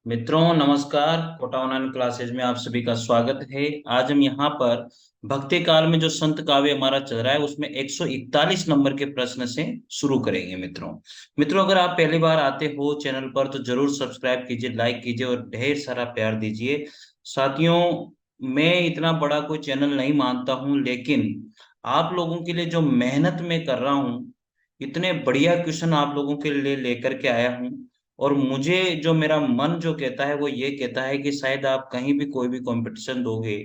मित्रों नमस्कार। Kota online classes में आप सभी का स्वागत है। आज हम यहाँ पर भक्ति काल में जो संत काव्य हमारा चल रहा है उसमें 141 नंबर के प्रश्न से शुरू करेंगे। मित्रों अगर आप पहली बार आते हो चैनल पर तो जरूर सब्सक्राइब कीजिए, लाइक कीजिए और ढेर सारा प्यार दीजिए। साथियों, मैं इतना बड़ा कोई चैनल नहीं मानता हूँ, लेकिन आप लोगों के लिए जो मेहनत मैं कर रहा हूँ, इतने बढ़िया क्वेश्चन आप लोगों के लिए लेकर के आया हूँ। और मुझे जो मेरा मन जो कहता है वो ये कहता है कि शायद आप कहीं भी कोई भी कंपटीशन दोगे,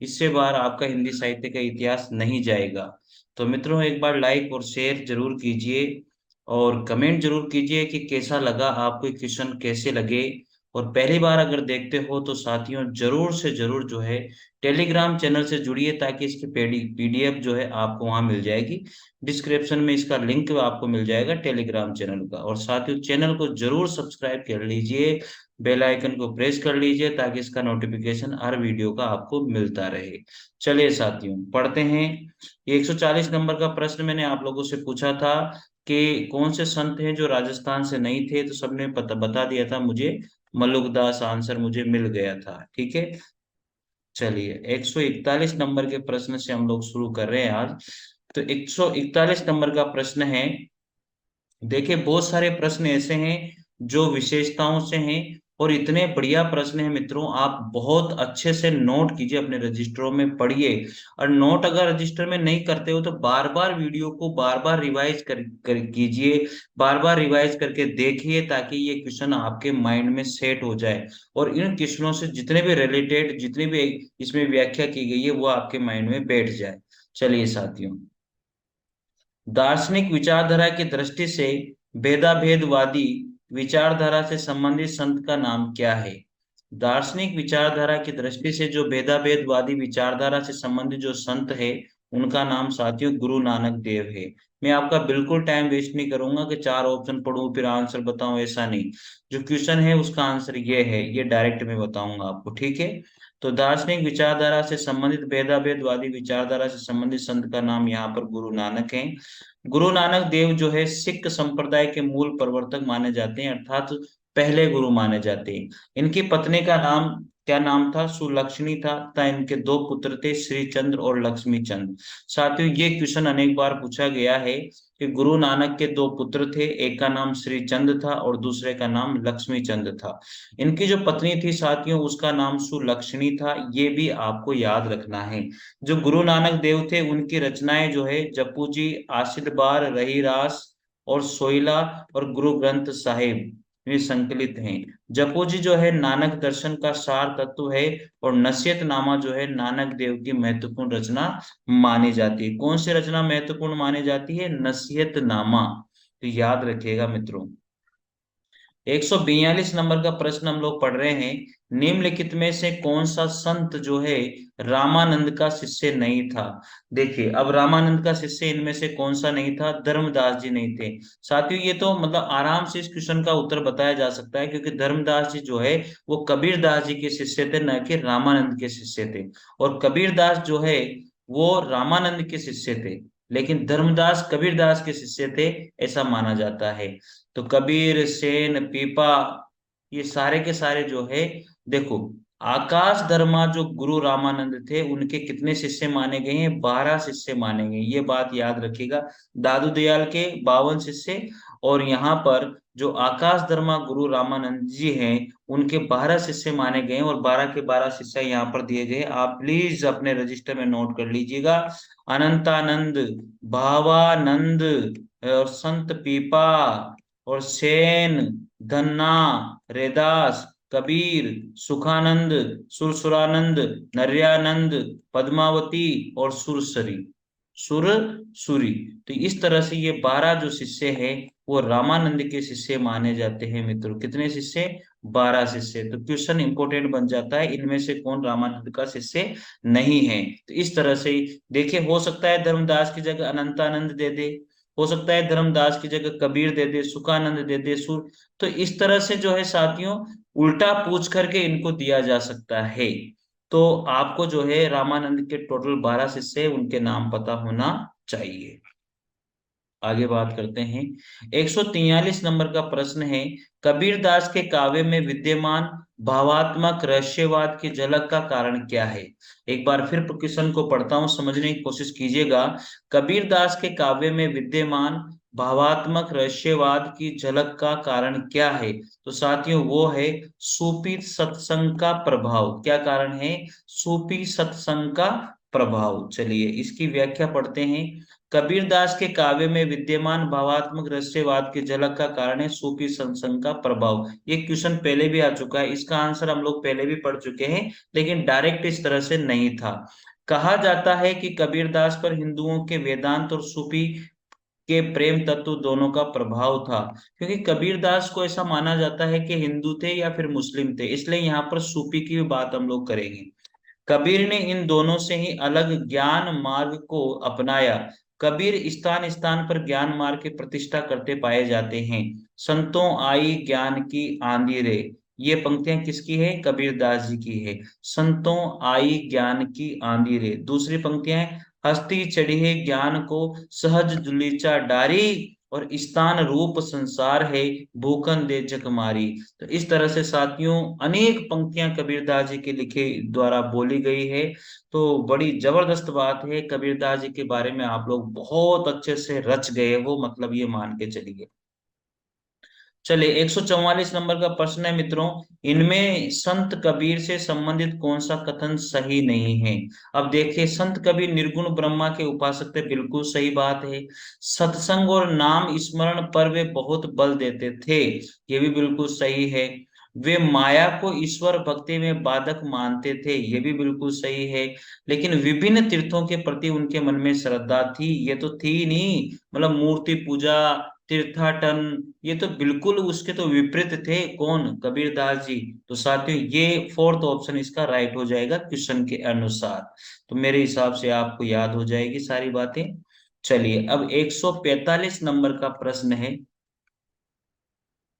इससे बार आपका हिंदी साहित्य का इतिहास नहीं जाएगा। तो मित्रों एक बार लाइक और शेयर जरूर कीजिए और कमेंट जरूर कीजिए कि कैसा लगा आपको, ये क्वेश्चन कैसे लगे। और पहली बार अगर देखते हो तो साथियों जरूर से जरूर जो है टेलीग्राम चैनल से जुड़िए, ताकि इसकी पीडीएफ जो है आपको वहां मिल जाएगी। डिस्क्रिप्शन में इसका लिंक आपको मिल जाएगा टेलीग्राम चैनल का। और साथियों चैनल को जरूर सब्सक्राइब कर लीजिए, बेल आइकन को प्रेस कर लीजिए ताकि इसका नोटिफिकेशन हर वीडियो का आपको मिलता रहे। चलिए साथियों पढ़ते हैं। ये 140 नंबर का प्रश्न मैंने आप लोगों से पूछा था कि कौन से संत हैं जो राजस्थान से नहीं थे, तो सबने पता बता दिया था मुझे। मलुकदास आंसर मुझे मिल गया था। ठीक है, चलिए 141 नंबर के प्रश्न से हम लोग शुरू कर रहे हैं आज। तो 141 नंबर का प्रश्न है। देखिए बहुत सारे प्रश्न ऐसे हैं जो विशेषताओं से हैं, और इतने बढ़िया प्रश्न हैं मित्रों, आप बहुत अच्छे से नोट कीजिए, अपने रजिस्टरों में पढ़िए। और नोट अगर रजिस्टर में नहीं करते हो तो बार बार वीडियो को बार बार रिवाइज कर कीजिए, बार बार रिवाइज करके देखिए, ताकि ये क्वेश्चन आपके माइंड में सेट हो जाए। और इन क्वेश्चनों से जितने भी रिलेटेड, जितने भी इसमें व्याख्या की गई है वो आपके माइंड में बैठ जाए। चलिए साथियों, दार्शनिक विचारधारा की दृष्टि से भेदाभेदवादी विचारधारा से संबंधित संत का नाम क्या है? दार्शनिक विचारधारा की दृष्टि से जो भेदाभेदवादी विचारधारा से संबंधित जो संत है उनका नाम साथियों गुरु नानक देव है। मैं आपका बिल्कुल टाइम वेस्ट नहीं करूंगा कि चार ऑप्शन पढ़ूं फिर आंसर बताऊं, ऐसा नहीं। जो क्वेश्चन है उसका आंसर ये है, ये डायरेक्ट में बताऊंगा आपको। ठीक है, तो दार्शनिक विचारधारा से संबंधित भेदाभेदवादी विचारधारा से संबंधित संत का नाम यहाँ पर गुरु नानक है। गुरु नानक देव जो है सिख संप्रदाय के मूल प्रवर्तक माने जाते हैं, अर्थात पहले गुरु माने जाते हैं। इनकी पत्नी का नाम क्या नाम था? सुलक्षणी था तथा इनके दो पुत्र थे, श्री चंद्र और लक्ष्मी चंद्र। साथियों ये क्वेश्चन अनेक बार पूछा गया है कि गुरु नानक के दो पुत्र थे, एक का नाम श्री चंद्र था और दूसरे का नाम लक्ष्मी चंद्र था। इनकी जो पत्नी थी साथियों उसका नाम सुलक्षणी था, ये भी आपको याद रखना है। जो गुरु नानक देव थे उनकी रचनाएं जो है जपू जी, आशीर्वाद, रहीरास और सोइला और गुरु ग्रंथ साहिब में संकलित हैं। जपू जी जो है नानक दर्शन का सार तत्व है, और नसीहतनामा जो है नानक देव की महत्वपूर्ण रचना मानी जाती है। कौन सी रचना महत्वपूर्ण मानी जाती है? नसीहतनामा। तो याद रखिएगा मित्रों। 142 नंबर का प्रश्न हम लोग पढ़ रहे हैं। निम्नलिखित में से कौन सा संत जो है रामानंद का शिष्य नहीं था? देखिए अब रामानंद का शिष्य इनमें से कौन सा नहीं था? धर्मदास जी नहीं थे। साथियों ये तो मतलब आराम से इस क्वेश्चन का उत्तर बताया जा सकता है, क्योंकि धर्मदास जी जो है वो कबीरदास जी के शिष्य थे, न कि रामानंद के शिष्य थे। और कबीरदास जो है वो रामानंद के शिष्य थे, लेकिन धर्मदास कबीरदास के शिष्य थे, ऐसा माना जाता है। तो कबीर, सेन, पीपा, ये सारे के सारे जो है, देखो आकाश धर्मा जो गुरु रामानंद थे उनके कितने शिष्य माने गए हैं? 12 शिष्य माने गए, ये बात याद रखिएगा। दादू दयाल के 52 शिष्य, और यहाँ पर जो आकाश धर्मा गुरु रामानंद जी हैं उनके 12 शिष्य माने गए हैं, और 12 के 12 शिष्य यहाँ पर दिए गए। आप प्लीज अपने रजिस्टर में नोट कर लीजिएगा। अनंतानंद, भावानंद और संत पीपा और सेन, धन्ना, रेदास, कबीर, सुखानंद, सुरसुरानंद, नर्यानंद, पद्मावती और सुरसरी, सुरसुरी। तो इस तरह से ये 12 जो शिष्य हैं वो रामानंद के शिष्य माने जाते हैं मित्रों। कितने शिष्य? 12 शिष्य। तो क्वेश्चन इंपोर्टेंट बन जाता है, इनमें से कौन रामानंद का शिष्य नहीं है? तो इस तरह से देखिए, हो सकता है धर्मदास की जगह अनंतानंद दे दे, हो सकता है धर्मदास की जगह कबीर दे दे, सुखानंद दे दे, सुर। तो इस तरह से जो है साथियों उल्टा पूछ करके इनको दिया जा सकता है। तो आपको जो है रामानंद के टोटल 12 शिष्य उनके नाम पता होना चाहिए। आगे बात करते हैं। 143 नंबर का प्रश्न है। कबीरदास के काव्य में विद्यमान भावात्मक रहस्यवाद की झलक का कारण क्या है? एक बार फिर क्वेश्चन को पढ़ता हूं, समझने की कोशिश कीजिएगा। कबीरदास के काव्य में विद्यमान भावात्मक रहस्यवाद की झलक का कारण क्या है? तो साथियों वो है सूफी सत्संग का प्रभाव। क्या कारण है? सूफी सत्संग का प्रभाव। चलिए इसकी व्याख्या पढ़ते हैं। कबीरदास के काव्य में विद्यमान भावात्मक रहस्यवाद की झलक का कारण है सूफी सत्संग का प्रभाव। ये क्वेश्चन पहले भी आ चुका है, इसका आंसर हम लोग पहले भी पढ़ चुके हैं, लेकिन डायरेक्ट इस तरह से नहीं था। कहा जाता है कि कबीरदास पर हिंदुओं के वेदांत और सूफी के प्रेम तत्व दोनों का प्रभाव था। क्योंकि कबीरदास को ऐसा माना जाता है कि हिंदू थे या फिर मुस्लिम थे, इसलिए यहाँ पर सूफी की भी बात हम लोग करेंगे। कबीर ने इन दोनों से ही अलग ज्ञान मार्ग को अपनाया। कबीर स्थान स्थान पर ज्ञान मार्ग की प्रतिष्ठा करते पाए जाते हैं। संतों आई ज्ञान की आंधी रे। ये पंक्तियां किसकी है? कबीरदास जी की है। संतों आई ज्ञान की आंधी रे। दूसरी पंक्तियां हैं, हस्ती चढ़ी है ज्ञान को सहज दुलीचा डारी, और स्थान रूप संसार है भूखन दे जग मारी। तो इस तरह से साथियों अनेक पंक्तियां कबीरदास जी के लिखे द्वारा बोली गई है। तो बड़ी जबरदस्त बात है, कबीरदास जी के बारे में आप लोग बहुत अच्छे से रच गए हो, मतलब ये मान के चलिए। चलिए 144 नंबर का प्रश्न है मित्रों, इनमें संत कबीर से संबंधित कौन सा कथन सही नहीं है? अब देखिए, संत कबीर निर्गुण ब्रह्मा के उपासक थे, बिल्कुल सही बात है। सत्संग और नाम स्मरण पर वे बहुत बल देते थे, ये भी बिल्कुल सही है। वे माया को ईश्वर भक्ति में बाधक मानते थे, ये भी बिल्कुल सही है। लेकिन विभिन्न तीर्थों के प्रति उनके मन में श्रद्धा थी, ये तो थी नहीं, मतलब मूर्ति पूजा, तीर्थाटन, ये तो बिल्कुल उसके तो विपरीत थे। कौन? कबीरदास जी। तो साथियों ये फोर्थ ऑप्शन इसका राइट हो जाएगा क्वेश्चन के अनुसार। तो मेरे हिसाब से आपको याद हो जाएगी सारी बातें। चलिए अब 145 नंबर का प्रश्न है।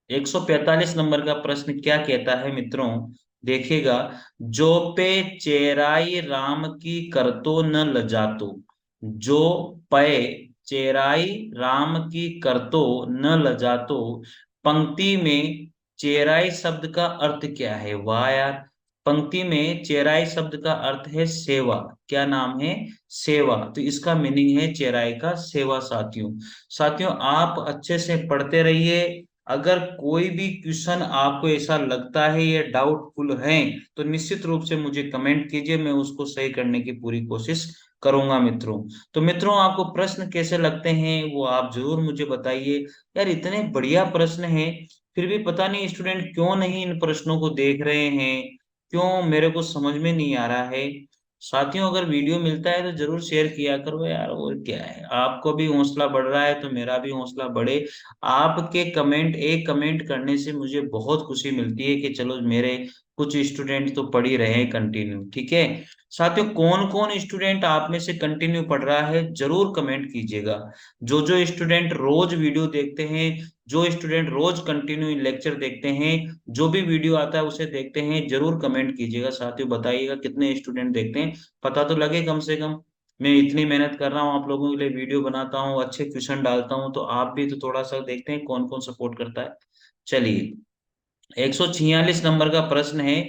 145 नंबर का प्रश्न क्या कहता है मित्रों? देखिएगा, जो पे चेराई राम की करतो न लजातो। जो पे चेराई राम की करतो न लजातो, पंक्ति में चेराई शब्द का अर्थ क्या है? वाह यार, पंक्ति में चेराई शब्द का अर्थ है सेवा। क्या नाम है? सेवा। तो इसका मीनिंग है चेराई का सेवा। साथियों साथियों आप अच्छे से पढ़ते रहिए। अगर कोई भी क्वेश्चन आपको ऐसा लगता है ये डाउटफुल है, तो निश्चित रूप से मुझे कमेंट कीजिए, मैं उसको सही करने की पूरी कोशिश करूंगा मित्रों। तो मित्रों आपको प्रश्न कैसे लगते हैं वो आप जरूर मुझे बताइए। यार इतने बढ़िया प्रश्न हैं, फिर भी पता नहीं स्टूडेंट क्यों नहीं इन प्रश्नों को देख रहे हैं, क्यों मेरे को समझ में नहीं आ रहा है। साथियों अगर वीडियो मिलता है तो जरूर शेयर किया करो यार, और क्या है, आपको भी हौसला बढ़ रहा है तो मेरा भी हौसला बढ़े। आपके कमेंट, एक कमेंट करने से मुझे बहुत खुशी मिलती है कि चलो मेरे कुछ स्टूडेंट तो पढ़ ही रहे हैं कंटिन्यू। ठीक है साथियों, कौन कौन स्टूडेंट आप में से कंटिन्यू पढ़ रहा है जरूर कमेंट कीजिएगा। जो स्टूडेंट रोज वीडियो देखते हैं, जो स्टूडेंट रोज कंटिन्यू लेक्चर देखते हैं, जो भी वीडियो आता है उसे देखते हैं, जरूर कमेंट कीजिएगा। साथियों बताइएगा कितने स्टूडेंट देखते हैं, पता तो लगे कम से कम। मैं इतनी मेहनत कर रहा हूँ आप लोगों के लिए, वीडियो बनाता हूँ, अच्छे क्वेश्चन डालता हूँ, तो आप भी तो थोड़ा सा देखते हैं कौन कौन सपोर्ट करता है। चलिए 146 नंबर का प्रश्न है,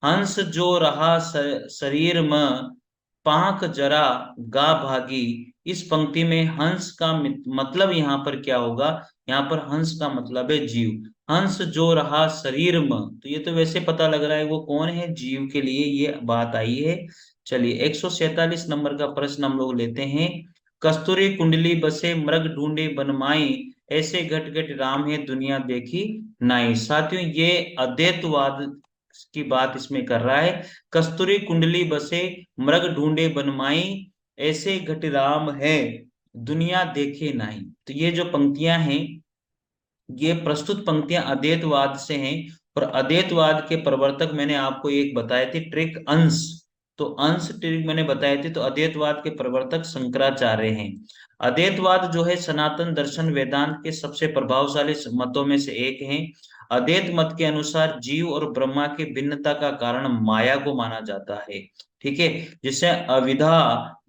हंस जो रहा शरीर में पांख जरा गा भागी। इस पंक्ति में हंस का मतलब यहाँ पर क्या होगा? यहाँ पर हंस का मतलब है जीव। हंस जो रहा शरीर में, तो ये तो वैसे पता लग रहा है वो कौन है, जीव के लिए ये बात आई है। चलिए 147 नंबर का प्रश्न हम लोग लेते हैं। कस्तूरी कुंडली बसे मृग ढूंढे बनमाई, ऐसे घट घट राम है दुनिया देखी नाई। साथियों ये अद्वैतवाद की बात इसमें कर रहा है। कस्तूरी कुंडली बसे मृग ढूंढे बनमाई, ऐसे घट राम है दुनिया देखे नाई। तो ये जो पंक्तियां हैं, ये प्रस्तुत पंक्तियां अद्वैतवाद से हैं। और अद्वैतवाद के प्रवर्तक मैंने आपको एक बताए थे ट्रिक, अंश। तो अंश ट्रिक मैंने बताए थे। तो अद्वैतवाद के प्रवर्तक शंकराचार्य हैं। अद्वैतवाद जो है सनातन दर्शन वेदांत के सबसे प्रभावशाली मतों में से एक है। अद्वैत मत के अनुसार जीव और ब्रह्मा की भिन्नता का कारण माया को माना जाता है। ठीक है, जिसे अविद्या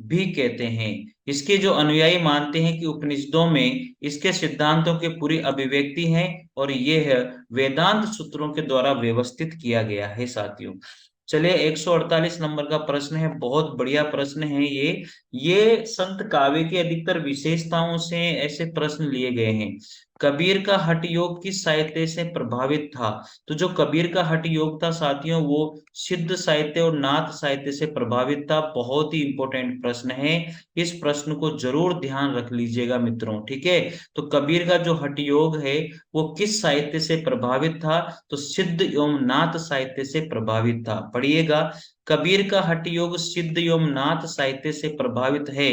भी कहते हैं। इसके जो अनुयायी मानते हैं कि उपनिषदों में इसके सिद्धांतों की पूरी अभिव्यक्ति है, और ये है वेदांत सूत्रों के द्वारा व्यवस्थित किया गया है साथियों। चलिए 148 नंबर का प्रश्न है, बहुत बढ़िया प्रश्न है ये संत काव्य की अधिकतर विशेषताओं से ऐसे प्रश्न लिए गए हैं। कबीर का हठ योग किस साहित्य से प्रभावित था? तो जो कबीर का हठ योग था साथियों, वो सिद्ध साहित्य और नाथ साहित्य से प्रभावित था। बहुत ही इंपॉर्टेंट प्रश्न है, इस प्रश्न को जरूर ध्यान रख लीजिएगा मित्रों, ठीक है। तो कबीर का जो हठ योग है वो किस साहित्य से प्रभावित था? तो सिद्ध एवं नाथ साहित्य से प्रभावित था। पढ़िएगा, कबीर का हठ योग सिद्ध एवं नाथ साहित्य से प्रभावित है।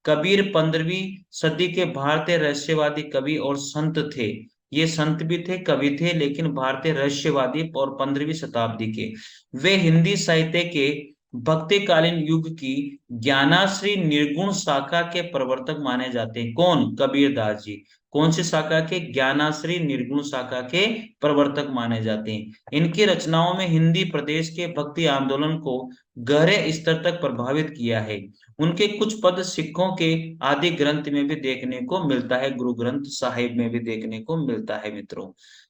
कबीर 15वीं सदी के भारतीय रहस्यवादी कवि और संत थे। ये संत भी थे, कवि थे, लेकिन भारतीय रहस्यवादी और 15वीं शताब्दी के। वे हिंदी साहित्य के भक्तिकालीन युग की ज्ञानाश्री निर्गुण शाखा के प्रवर्तक माने जाते हैं। कौन? कबीरदास जी। कौन सी शाखा के? ज्ञानाश्री निर्गुण शाखा के प्रवर्तक माने जाते हैं। इनकी रचनाओं में हिंदी प्रदेश के भक्ति आंदोलन को गहरे स्तर तक प्रभावित किया है। उनके कुछ पद सिखों के आदि ग्रंथ में भी देखने को मिलता है, गुरु ग्रंथ साहिब में भी देखने को मिलता है मित्रों।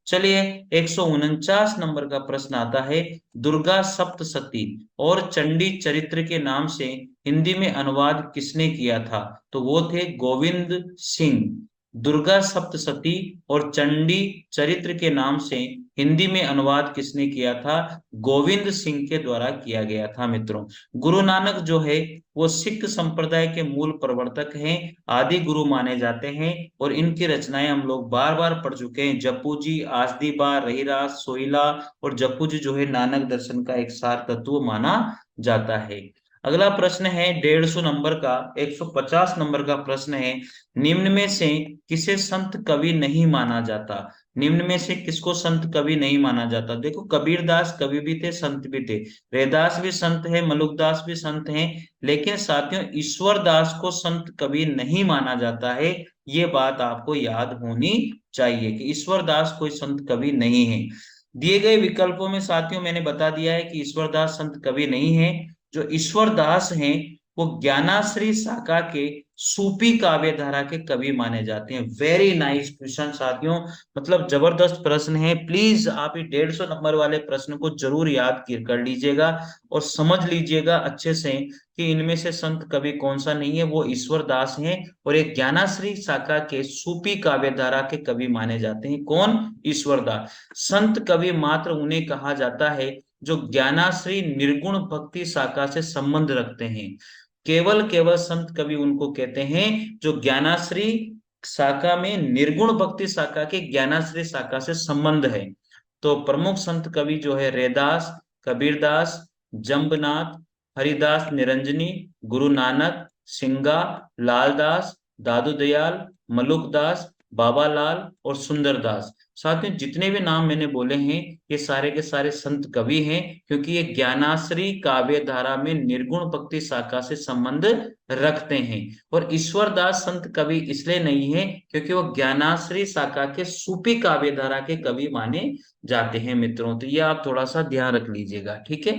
चलिए 149 नंबर का प्रश्न आता है, दुर्गा सप्तशती और चंडी चरित्र के नाम से हिंदी में अनुवाद किसने किया था? तो वो थे गोविंद सिंह। दुर्गा सप्तशती और चंडी चरित्र के नाम से हिंदी में अनुवाद किसने किया था? गोविंद सिंह के द्वारा किया गया था मित्रों। गुरु नानक जो है वो सिख संप्रदाय के मूल प्रवर्तक हैं, आदि गुरु माने जाते हैं, और इनकी रचनाएं हम लोग बार बार पढ़ चुके हैं। जपू जी, आसदी बार, रहीरास, सोइला और जपू जी जो है नानक दर्शन का एक सार तत्व माना जाता है। अगला प्रश्न है 150 नंबर का, 150 नंबर का प्रश्न है, निम्न में से किसे संत कवि नहीं माना जाता? निम्न में से किसको संत कवि नहीं माना जाता? देखो, कबीरदास कवि भी थे, संत भी थे, रैदास भी संत है, मलुकदास भी संत हैं, लेकिन साथियों ईश्वर दास को संत कवि नहीं माना जाता है। ये बात आपको याद होनी चाहिए कि ईश्वर दास कोई संत कवि नहीं है। दिए गए विकल्पों में साथियों मैंने बता दिया है कि ईश्वर दास संत कवि नहीं है। जो ईश्वर दास हैं वो ज्ञानाश्री शाखा के सूफी काव्य धारा के कवि माने जाते हैं। वेरी नाइस क्वेश्चन साथियों, मतलब जबरदस्त प्रश्न है। प्लीज आप ये 150 नंबर वाले प्रश्न को जरूर याद कर लीजिएगा और समझ लीजिएगा अच्छे से कि इनमें से संत कवि कौन सा नहीं है, वो ईश्वर दास हैं और एक ज्ञानाश्री शाखा के सूफी काव्य धारा के कवि माने जाते हैं। कौन? ईश्वर दास। संत कवि मात्र उन्हें कहा जाता है जो ज्ञानाश्री निर्गुण भक्ति शाखा से संबंध रखते हैं। केवल केवल संत कवि उनको कहते हैं जो ज्ञानाश्री शाखा में निर्गुण भक्ति शाखा के ज्ञानाश्री शाखा से संबंध है। तो प्रमुख संत कवि जो है रैदास, कबीरदास, जम्बनाथ, हरिदास निरंजनी, गुरु नानक, सिंगा, लालदास, दादू दयाल, मलुकदास, बाबालाल और सुंदरदास। साथ में जितने भी नाम मैंने बोले हैं ये सारे के सारे संत कवि हैं, क्योंकि ये ज्ञानाश्री काव्य धारा में निर्गुण भक्ति शाखा से संबंध रखते हैं। और ईश्वर दास संत कवि इसलिए नहीं है क्योंकि वो ज्ञानाश्री शाखा के सूफी काव्य धारा के कवि माने जाते हैं मित्रों। तो ये आप थोड़ा सा ध्यान रख लीजिएगा, ठीक है।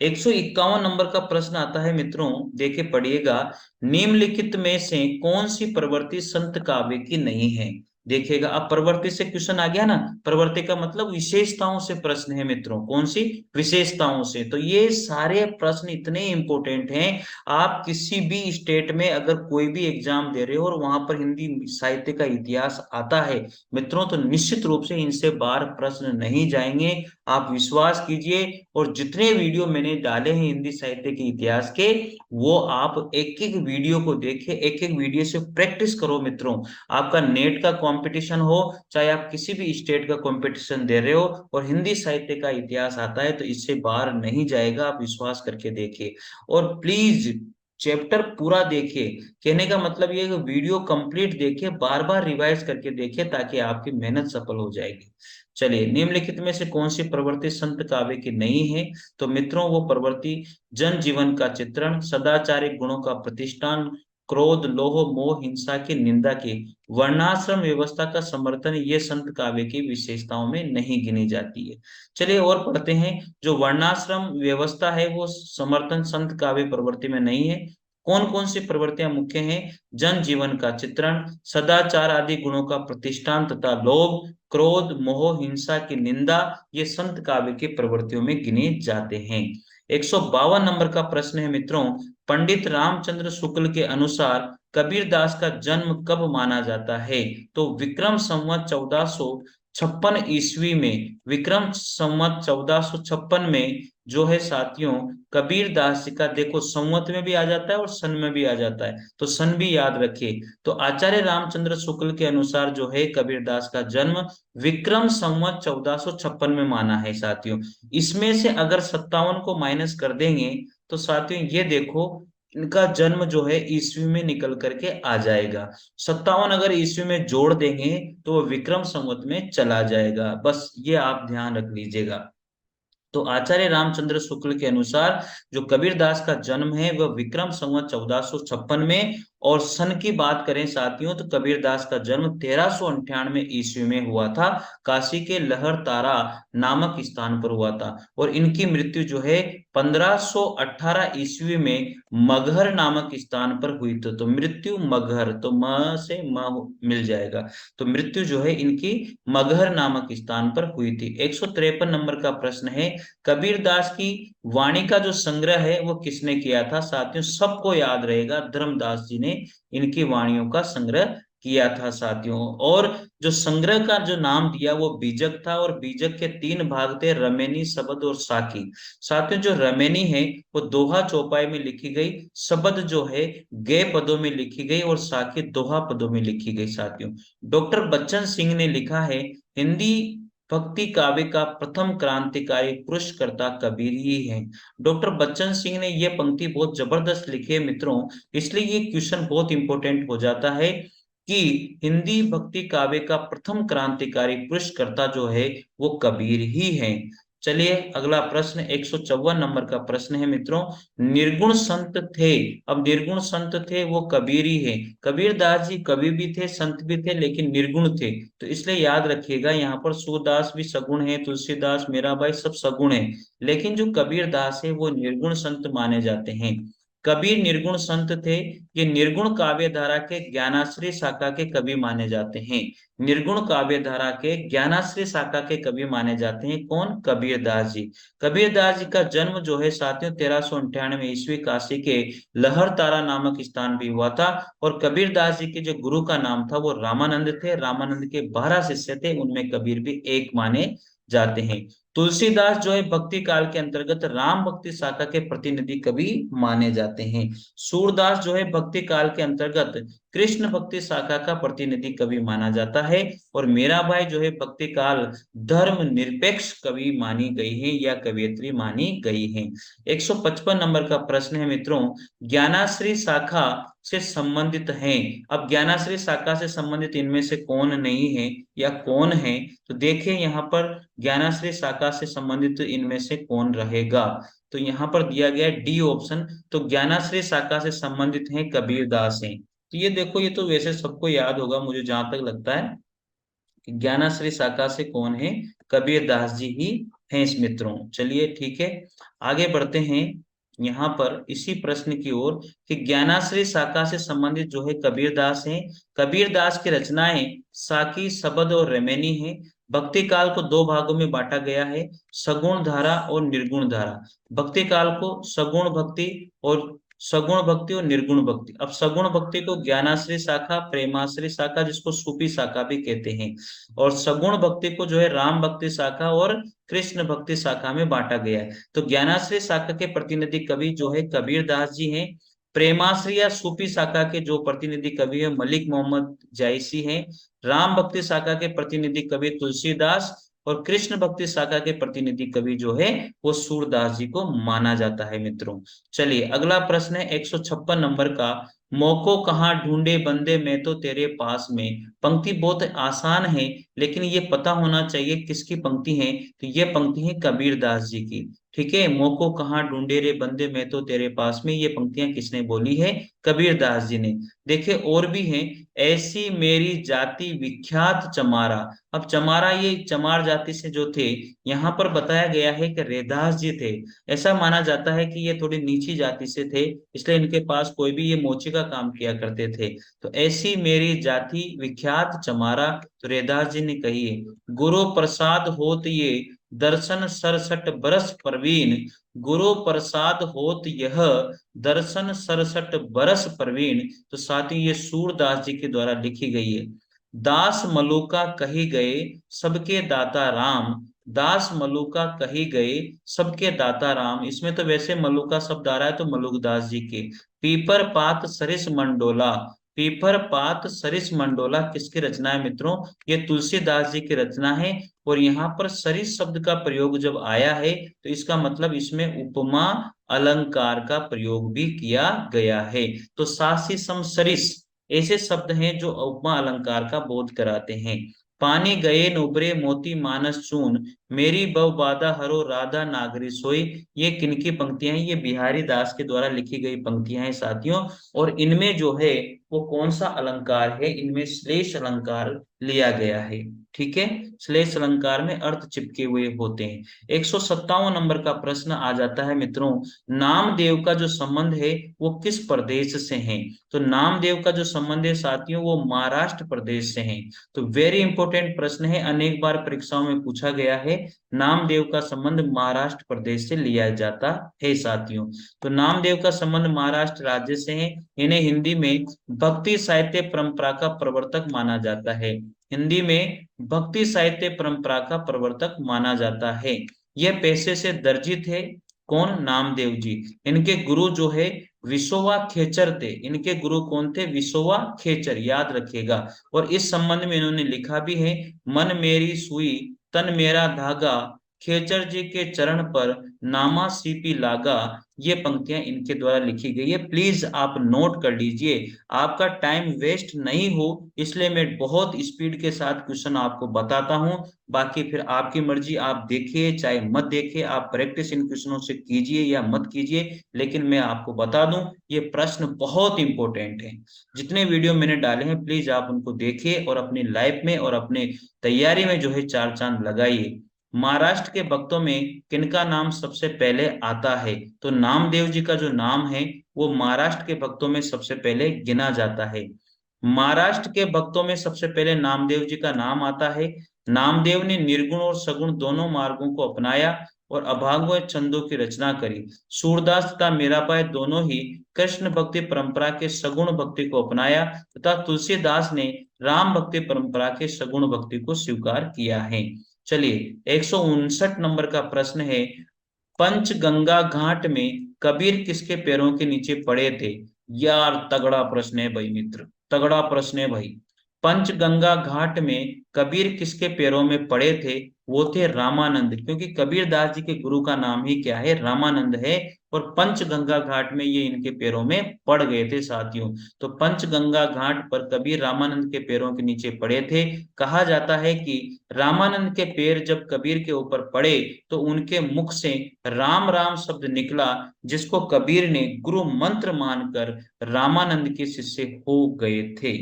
151 नंबर का प्रश्न आता है मित्रों, देखे पढ़िएगा, निम्नलिखित में से कौन सी प्रवृत्ति संत काव्य की नहीं है? देखिएगा, अब प्रवृत्ति से क्वेश्चन आ गया ना, प्रवृत्ति का मतलब विशेषताओं से प्रश्न है मित्रों। कौन सी विशेषताओं से? तो ये सारे प्रश्न इतने इंपॉर्टेंट हैं, आप किसी भी स्टेट में अगर कोई भी एग्जाम दे रहे हो और वहां पर हिंदी साहित्य का इतिहास आता है मित्रों, तो निश्चित रूप से इनसे बाहर प्रश्न नहीं जाएंगे, आप विश्वास कीजिए। और जितने वीडियो मैंने डाले हैं हिंदी साहित्य के इतिहास के, वो आप एक एक वीडियो को देखें, एक एक वीडियो से प्रैक्टिस करो मित्रों। आपका नेट का कंपटीशन हो, चाहे आप किसी भी स्टेट का कंपटीशन दे रहे हो, और हिंदी साहित्य का इतिहास आता है तो इससे बाहर नहीं जाएगा, आप विश्वास करके देखिए। और प्लीज चैप्टर पूरा देखिए, कहने का मतलब ये है वीडियो कंप्लीट देखिए, बार बार रिवाइज करके देखिए, ताकि आपकी मेहनत सफल हो जाएगी। चलिए, निम्नलिखित में से कौन सी प्रवृत्ति संत काव्य की नहीं है? तो मित्रों वो प्रवृत्ति जन जीवन का चित्रण, सदाचारिक गुणों का प्रतिष्ठान, क्रोध, लोभ, मोह, हिंसा की निंदा की, वर्णाश्रम व्यवस्था का समर्थन, ये संत काव्य की विशेषताओं में नहीं गिनी जाती है। चलिए और पढ़ते हैं, जो वर्णाश्रम व्यवस्था है वो समर्थन संत काव्य प्रवृत्ति में नहीं है। कौन कौन सी प्रवृत्तियां मुख्य हैं? जन जीवन का चित्रण, सदाचार आदि गुणों का प्रतिष्ठान तथा लोभ, क्रोध, मोह, हिंसा की निंदा, ये संत काव्य की प्रवृत्तियों में गिने जाते हैं। 152 नंबर का प्रश्न है मित्रों, पंडित रामचंद्र शुक्ल के अनुसार कबीरदास का जन्म कब माना जाता है? तो विक्रम संवत 1456 ईस्वी में, विक्रम संवत 1456 में जो है साथियों कबीरदास जी का, देखो संवत में भी आ जाता है और सन में भी आ जाता है, तो सन भी याद रखिए। तो आचार्य रामचंद्र शुक्ल के अनुसार जो है कबीरदास का जन्म विक्रम संवत 1456 में माना है साथियों। इसमें से अगर 57 को माइनस कर देंगे तो साथियों ये देखो इनका जन्म जो है ईस्वी में निकल करके आ जाएगा। 57 अगर ईस्वी में जोड़ देंगे तो वो विक्रम संवत में चला जाएगा, बस ये आप ध्यान रख लीजिएगा। तो आचार्य रामचंद्र शुक्ल के अनुसार जो कबीरदास का जन्म है वह विक्रम संवत 1456 में, और सन की बात करें साथियों तो कबीरदास का जन्म 1398 ईस्वी में हुआ था, काशी के लहर तारा नामक स्थान पर हुआ था। और इनकी मृत्यु जो है 1518 ईस्वी में मगहर नामक स्थान पर हुई थी। तो मृत्यु मगहर, तो म से म मिल जाएगा, तो मृत्यु जो है इनकी मगहर नामक स्थान पर हुई थी। 153 नंबर का प्रश्न है, कबीरदास की वाणी का जो संग्रह है वो किसने किया था? साथियों सबको याद रहेगा धर्मदास जी ने इनकी वाणियों का संग्रह किया था साथियों। और जो संग्रह का जो नाम दिया वो बीजक था, और बीजक के 3 भाग थे, रमेनी, शबद और साखी। साथियों जो रमेनी है वो दोहा चौपाई में लिखी गई, शबद जो है गे पदों में लिखी गई, और साखी दोहा पदों में लिखी गई साथियों। डॉक्टर बच्चन सिंह ने लिखा है, हिंदी भक्ति काव्य का प्रथम क्रांतिकारी पुरुषकर्ता कबीर ही है। डॉक्टर बच्चन सिंह ने ये पंक्ति बहुत जबरदस्त लिखी है मित्रों, इसलिए ये क्वेश्चन बहुत इंपॉर्टेंट हो जाता है कि हिंदी भक्ति काव्य का प्रथम क्रांतिकारी पुरुषकर्ता जो है वो कबीर ही है। चलिए अगला प्रश्न 154 नंबर का प्रश्न है मित्रों, निर्गुण संत थे। अब निर्गुण संत थे वो कबीर ही है। कबीरदास जी कवि भी थे, संत भी थे, लेकिन निर्गुण थे, तो इसलिए याद रखिएगा यहाँ पर सूरदास भी सगुण है, तुलसीदास, मीराबाई सब सगुण है, लेकिन जो कबीरदास है वो निर्गुण संत माने जाते हैं। कबीर निर्गुण संत थे, ये निर्गुण काव्य धारा के ज्ञानाश्रय शाखा के कवि माने जाते हैं। निर्गुण काव्य धारा के ज्ञानाश्रय शाखा के कवि माने जाते हैं कौन? कबीरदास जी। कबीरदास जी का जन्म जो है साथियों 1398 ईस्वी काशी के लहर तारा नामक स्थान भी हुआ था, और कबीरदास जी के जो गुरु का नाम था वो रामानंद थे। रामानंद के 12 शिष्य थे, उनमें कबीर भी एक माने जाते हैं। तुलसीदास जो है भक्ति काल के अंतर्गत राम भक्ति शाखा के प्रतिनिधि कवि माने जाते हैं। सूरदास जो है भक्ति काल के अंतर्गत कृष्ण भक्ति शाखा का प्रतिनिधि कवि माना जाता है, और मीराबाई जो है भक्ति काल धर्म निरपेक्ष कवि मानी गई है या कवियत्री मानी गई है। 155 नंबर का प्रश्न है मित्रों, ज्ञानाश्री शाखा से संबंधित हैं। अब ज्ञानाश्री शाखा से संबंधित इनमें से कौन नहीं है या कौन है? तो देखिए यहाँ पर ज्ञानाश्री शाखा से संबंधित इनमें से कौन रहेगा? तो यहाँ पर दिया गया डी ऑप्शन, तो ज्ञानाश्री शाखा से संबंधित हैं कबीरदास हैं। तो ये देखो ये तो वैसे सबको याद होगा मुझे जहां तक लगता है कि ज्ञानाश्री शाखा से कौन है? कबीरदास जी ही हैं इस मित्रों। चलिए ठीक है आगे बढ़ते हैं यहाँ पर इसी प्रश्न की ओर कि ज्ञानाश्री शाखा से संबंधित जो है कबीरदास हैं। कबीरदास की रचनाएं साकी, शबद और रमेनी हैं। भक्ति काल को 2 भागों में बांटा गया है, सगुण धारा और निर्गुण धारा। भक्ति काल को सगुण भक्ति और निर्गुण भक्ति। अब सगुण भक्ति को ज्ञानाश्री शाखा, प्रेमाश्री शाखा जिसको सूफी शाखा भी कहते हैं, और सगुण भक्ति को जो है राम भक्ति शाखा और कृष्ण भक्ति शाखा में बांटा गया है। तो ज्ञानाश्री शाखा के प्रतिनिधि कवि जो है कबीरदास जी हैं। प्रेमाश्री या सूफी शाखा के जो प्रतिनिधि कवि है मलिक मोहम्मद जायसी हैं। राम भक्ति शाखा के प्रतिनिधि कवि तुलसीदास, और कृष्ण भक्ति शाखा के प्रतिनिधि कवि जो है वो सूरदास जी को माना जाता है मित्रों। चलिए अगला प्रश्न है 156 नंबर का, मौको कहाँ ढूंढे बंदे मैं तो तेरे पास में। पंक्ति बहुत आसान है, लेकिन ये पता होना चाहिए किसकी पंक्ति है। तो ये पंक्ति है कबीर दास जी की। ठीक है, मोको कहाँ ढूंढे रे बंदे मैं तो तेरे पास में, ये पंक्तियां किसने बोली है? कबीर दास जी ने। देखिए और भी हैं, ऐसी मेरी जाति विख्यात चमारा। अब चमारा ये चमार जाति से जो थे, यहाँ पर बताया गया है कि रैदास जी थे। ऐसा माना जाता है कि ये थोड़ी नीची जाति से थे, इसलिए इनके पास कोई भी ये मोची का काम किया करते थे। तो ऐसी मेरी जाति विख्यात चमारा, तो रैदास जी ने कही है। गुरु प्रसाद होत ये दर्शन 67 बरस प्रवीण, गुरु प्रसाद होत यह दर्शन 67 बरस प्रवीण। तो साथ ही ये सूरदास जी के द्वारा लिखी गई है। दास मलुका कही गए सबके दाता राम, दास मलुका कही गए सबके दाता राम। इसमें तो वैसे मलुका शब्द आ रहा है तो मलुकदास जी के। पीपर पात सरिस मंडोला, पीपर पात सरिस मंडोला किसकी रचना है मित्रों? ये तुलसीदास जी की रचना है। और यहाँ पर सरिस शब्द का प्रयोग जब आया है तो इसका मतलब इसमें उपमा अलंकार का प्रयोग भी किया गया है। तो सासी सम सरिस ऐसे शब्द हैं जो उपमा अलंकार का बोध कराते हैं। पानी गए नुबरे मोती मानस चून, मेरी बव बाधा हरो राधा नागरी सोई। ये किनकी पंक्तियां हैं? ये बिहारी दास के द्वारा लिखी गई पंक्तियां हैं साथियों। और इनमें जो है वो कौन सा अलंकार है? इनमें श्लेष अलंकार लिया गया है। ठीक है, श्लेष अलंकार में अर्थ चिपके हुए होते हैं। 157 नंबर का प्रश्न आ जाता है मित्रों, नामदेव का जो संबंध है वो किस प्रदेश से है? तो नामदेव का जो संबंध है साथियों वो महाराष्ट्र प्रदेश से है। तो वेरी इंपॉर्टेंट प्रश्न है, अनेक बार परीक्षाओं में पूछा गया है। नामदेव का संबंध महाराष्ट्र प्रदेश से लिया जाता है साथियों। तो नामदेव का संबंध महाराष्ट्र राज्य से है। इन्हें हिंदी में भक्ति साहित्य परंपरा का प्रवर्तक माना जाता है। हिंदी में भक्ति साहित्य परंपरा का प्रवर्तक माना जाता है। यह पेशे से दर्जी थे। कौन? नामदेव जी। इनके गुरु जो है विसोवा खेचर थे। इनके गुरु कौन थे? विसोवा खेचर, याद रखिएगा। और इस संबंध में इन्होंने लिखा भी है, मन मेरी सुई तन मेरा धागा, खेचर जी के चरण पर नामा सीपी लागा। ये पंक्तियां इनके द्वारा लिखी गई है, प्लीज आप नोट कर लीजिए। आपका टाइम वेस्ट नहीं हो इसलिए मैं बहुत स्पीड के साथ क्वेश्चन आपको बताता हूं। बाकी फिर आपकी मर्जी, आप देखिए चाहे मत देखिए, आप प्रैक्टिस इन क्वेश्चनों से कीजिए या मत कीजिए, लेकिन मैं आपको बता दूं ये प्रश्न बहुत इंपॉर्टेंट है। जितने वीडियो मैंने डाले हैं प्लीज आप उनको देखिए और अपनी लाइफ में और अपने तैयारी में जो है चार चांद लगाइए। महाराष्ट्र के भक्तों में किनका नाम सबसे पहले आता है? तो नामदेव जी का जो नाम है वो महाराष्ट्र के भक्तों में सबसे पहले गिना जाता है। महाराष्ट्र के भक्तों में सबसे पहले नामदेव जी का नाम आता है। नामदेव ने निर्गुण और सगुण दोनों मार्गों को अपनाया और अभाग व छंदों की रचना करी। सूरदास तथा मीराबाई दोनों ही कृष्ण भक्ति परंपरा के सगुण भक्ति को अपनाया तथा तुलसीदास ने राम भक्ति परंपरा के सगुण भक्ति को स्वीकार किया है। चलिए 159 नंबर का प्रश्न है, पंचगंगा घाट में कबीर किसके पैरों के नीचे पड़े थे? यार तगड़ा प्रश्न है भाई मित्र, तगड़ा प्रश्न है भाई। पंचगंगा घाट में कबीर किसके पैरों में पड़े थे? वो थे रामानंद, क्योंकि कबीर दास जी के गुरु का नाम ही क्या है? रामानंद है। और पंचगंगा घाट में ये इनके पैरों में पड़ गए थे साथियों। तो पंचगंगा घाट पर कबीर रामानंद के पैरों के नीचे पड़े थे। कहा जाता है कि रामानंद के पैर जब कबीर के ऊपर पड़े तो उनके मुख से राम राम शब्द निकला, जिसको कबीर ने गुरु मंत्र मानकर रामानंद के शिष्य हो गए थे।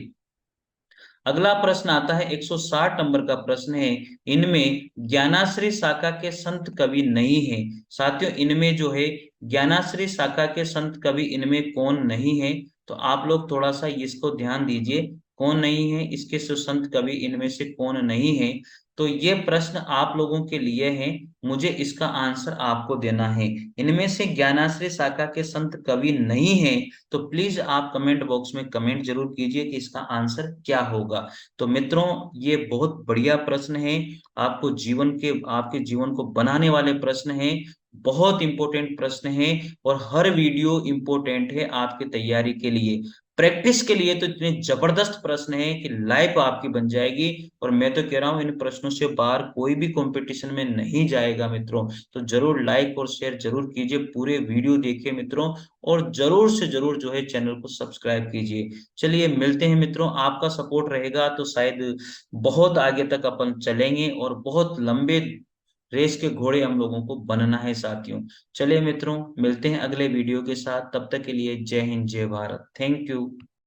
अगला प्रश्न आता है 160 नंबर का प्रश्न है, इनमें ज्ञानाश्री शाखा के संत कवि नहीं है। साथियों इनमें जो है ज्ञानाश्री शाखा के संत कवि इनमें कौन नहीं है? तो आप लोग थोड़ा सा इसको ध्यान दीजिए, कौन नहीं है इसके संत कवि इनमें से कौन नहीं है। तो ये प्रश्न आप लोगों के लिए है, मुझे इसका आंसर आपको देना है। इनमें से ज्ञानाश्री शाखा के संत कवि नहीं है तो प्लीज आप कमेंट बॉक्स में कमेंट जरूर कीजिए कि इसका आंसर क्या होगा। तो मित्रों ये बहुत बढ़िया प्रश्न है, आपको जीवन के आपके जीवन को बनाने वाले प्रश्न है, बहुत इंपॉर्टेंट प्रश्न है और हर वीडियो इंपॉर्टेंट है आपके तैयारी के लिए। प्रैक्टिस के लिए तो इतने जबरदस्त प्रश्न है कि लाइफ आपकी बन जाएगी। और मैं तो कह रहा हूं इन प्रश्नों से बाहर कोई भी कंपटीशन में नहीं जाएगा मित्रों। तो जरूर लाइक और शेयर जरूर कीजिए, पूरे वीडियो देखिए मित्रों, और जरूर से जरूर जो है चैनल को सब्सक्राइब कीजिए। चलिए मिलते हैं मित्रों, आपका सपोर्ट रहेगा तो शायद बहुत आगे तक अपन चलेंगे, और बहुत लंबे रेस के घोड़े हम लोगों को बनना है साथियों। चलिए मित्रों, मिलते हैं अगले वीडियो के साथ, तब तक के लिए जय हिंद जय भारत, थैंक यू।